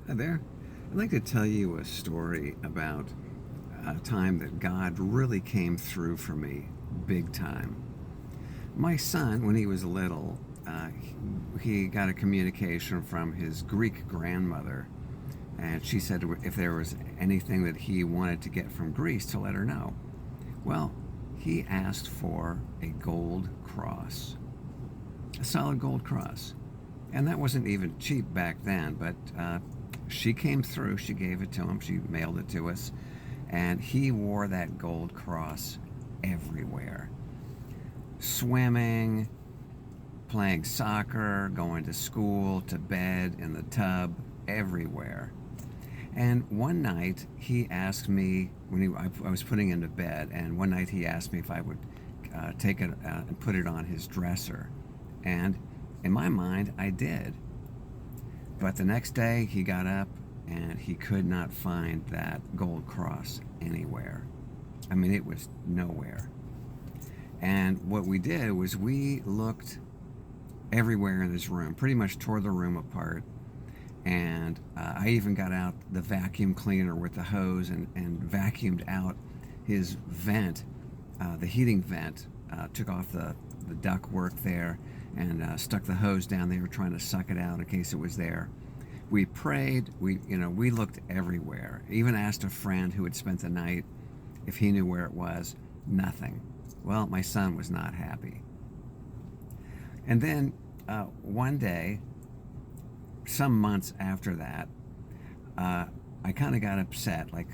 Hi there. I'd like to tell you a story about a time that God really came through for me big time. My son, when he was little, he got a communication from his Greek grandmother, and she said if there was anything that he wanted to get from Greece to let her know. Well, he asked for a gold cross, a solid gold cross. And that wasn't even cheap back then, but she came through. She gave it to him. She mailed it to us. And he wore that gold cross everywhere. Swimming, playing soccer, going to school, to bed, in the tub, everywhere. And one night he asked me, I was putting him to bed, and one night he asked me if I would take it and put it on his dresser. And in my mind, I did. But the next day he got up and he could not find that gold cross anywhere. I mean, it was nowhere. And what we did was we looked everywhere in his room, pretty much tore the room apart. And I even got out the vacuum cleaner with the hose and vacuumed out his vent, the heating vent, took off the duct work there and stuck the hose down there trying to suck it out in case it was there. We prayed, we looked everywhere, even asked a friend who had spent the night if he knew where it was. Nothing. Well, my son was not happy. And then one day, some months after that, I kind of got upset, like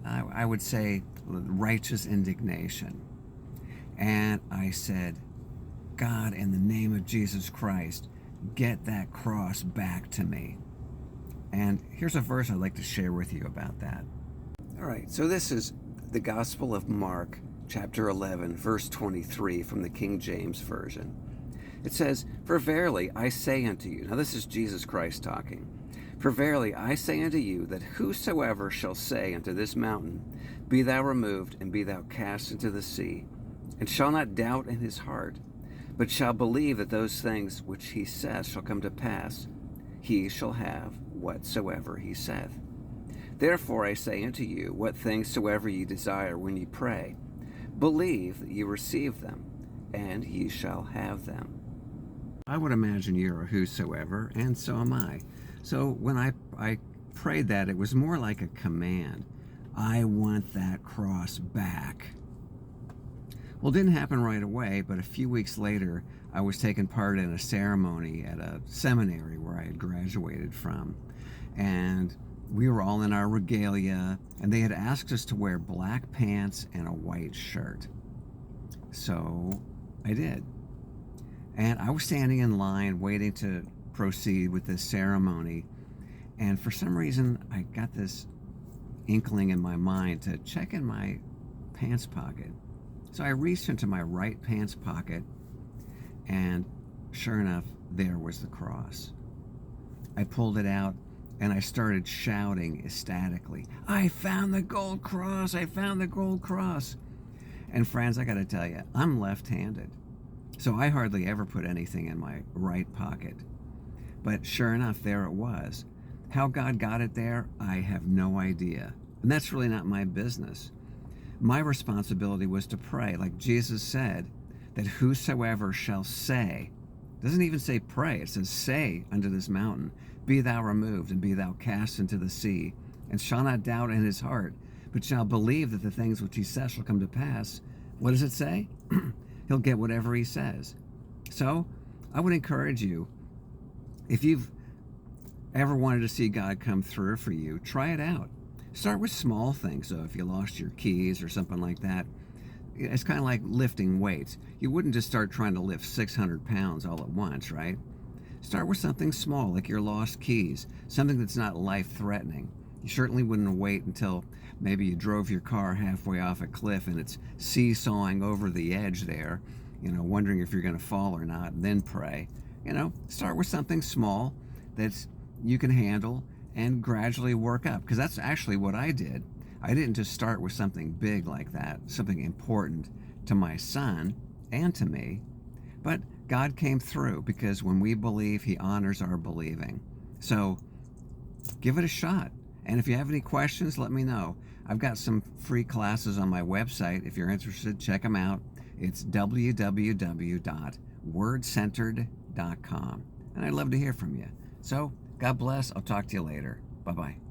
I would say righteous indignation. And I said, God, in the name of Jesus Christ, get that cross back to me. And here's a verse I'd like to share with you about that. All right, so this is the Gospel of Mark, chapter 11, verse 23 from the King James Version. It says, "For verily I say unto you," now this is Jesus Christ talking, "For verily I say unto you, that whosoever shall say unto this mountain, Be thou removed, and be thou cast into the sea, and shall not doubt in his heart, but shall believe that those things which he saith shall come to pass, he shall have whatsoever he saith. Therefore I say unto you, what things soever ye desire when ye pray, believe that ye receive them, and ye shall have them." I would imagine you're a whosoever, and so am I. So when I prayed that, it was more like a command. I want that cross back. Well, it didn't happen right away, but a few weeks later, I was taking part in a ceremony at a seminary where I had graduated from. And we were all in our regalia, and they had asked us to wear black pants and a white shirt. So I did. And I was standing in line waiting to proceed with this ceremony. And for some reason, I got this inkling in my mind to check in my pants pocket. So I reached into my right pants pocket, and sure enough, there was the cross. I pulled it out, and I started shouting ecstatically, "I found the gold cross! I found the gold cross!" And friends, I got to tell you, I'm left-handed, so I hardly ever put anything in my right pocket. But sure enough, there it was. How God got it there, I have no idea. And that's really not my business. My responsibility was to pray, like Jesus said, that whosoever shall say, doesn't even say pray, it says say unto this mountain, Be thou removed, and be thou cast into the sea, and shall not doubt in his heart, but shall believe that the things which he says shall come to pass. What does it say? He'll get whatever he says. So I would encourage you, if you've ever wanted to see God come through for you, try it out. Start with small things. So if you lost your keys or something like that, it's kind of like lifting weights. You wouldn't just start trying to lift 600 pounds all at once, right? Start with something small, like your lost keys, something that's not life-threatening. You certainly wouldn't wait until maybe you drove your car halfway off a cliff and it's seesawing over the edge there, wondering if you're going to fall or not, and then pray. Start with something small that you can handle and gradually work up, because that's actually what I did. I didn't just start with something big like that, something important to my son and to me, but God came through, because when we believe, he honors our believing. So give it a shot. And if you have any questions, let me know. I've got some free classes on my website. If you're interested, check them out. It's www.wordcentered.com. And I'd love to hear from you. So, God bless. I'll talk to you later. Bye-bye.